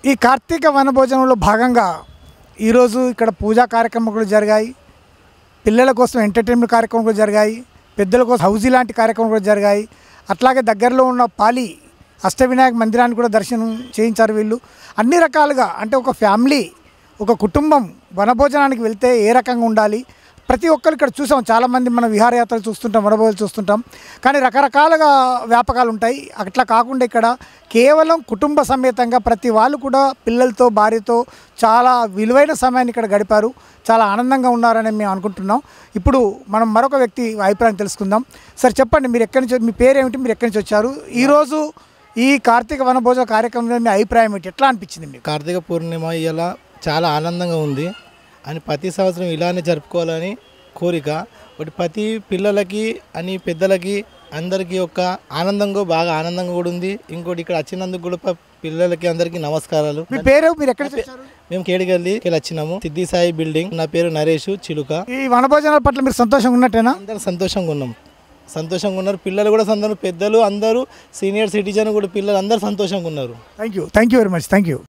ఈ కార్తీక వనభోజనంలో భాగంగా ఈరోజు ఇక్కడ పూజా కార్యక్రమాలు కూడా జరిగాయి. పిల్లల కోసం ఎంటర్టైన్మెంట్ కార్యక్రమాలు కూడా జరిగాయి. పెద్దల కోసం హౌజీ లాంటి కార్యక్రమాలు కూడా జరిగాయి. అట్లాగే దగ్గరలో ఉన్న పాలి అష్టవినాయక మందిరాన్ని కూడా దర్శనం చేయించారు వీళ్ళు. అన్ని రకాలుగా అంటే ఒక ఫ్యామిలీ, ఒక కుటుంబం వనభోజనానికి వెళ్తే ఏ రకంగా ఉండాలి, ప్రతి ఒక్కరు ఇక్కడ చూసాం. చాలామంది మన విహారయాత్రలు చూస్తుంటాం, వనభోజనాలు చూస్తుంటాం, కానీ రకరకాలుగా వ్యాపకాలు ఉంటాయి. అట్లా కాకుండా ఇక్కడ కేవలం కుటుంబ సమేతంగా ప్రతి వాళ్ళు కూడా పిల్లలతో, భార్యతో చాలా విలువైన సమయాన్ని ఇక్కడ గడిపారు. చాలా ఆనందంగా ఉన్నారని మేము అనుకుంటున్నాం. ఇప్పుడు మనం మరొక వ్యక్తి అభిప్రాయం తెలుసుకుందాం. సార్ చెప్పండి, మీరు ఎక్కడి నుంచి, మీ పేరు ఏమిటి, మీరు ఎక్కడి నుంచి వచ్చారు? ఈరోజు ఈ కార్తీక వనభోజన కార్యక్రమంలో మీ అభిప్రాయం ఏంటి, ఎట్లా అనిపించింది మీకు? కార్తీక పూర్ణిమ ఇలా చాలా ఆనందంగా ఉంది అని ప్రతి సంవత్సరం ఇలానే జరుపుకోవాలని కోరిక. ఒకటి ప్రతి పిల్లలకి అని పెద్దలకి అందరికీ ఒక ఆనందంగా బాగా ఆనందంగా కూడా ఉంది. ఇంకోటి ఇక్కడ వచ్చినందుకు కూడా పిల్లలకి అందరికీ నమస్కారాలు. మీ పేరు, మీరు ఎక్కడి నుంచి వచ్చారు? మేము కేడిగల్లికి వచ్చినాము, సిద్ధి సాయి బిల్డింగ్. నా పేరు నరేష్ చిలుక. ఈ వనభోజనాల పట్ల మీరు సంతోషంగా ఉన్నట్టేనా? అందరూ సంతోషంగా ఉన్నాం, సంతోషంగా ఉన్నారు. పిల్లలు కూడా పెద్దలు అందరూ, సీనియర్ సిటిజన్ కూడా పిల్లలు అందరూ సంతోషంగా ఉన్నారు. Thank you very much. Thank you.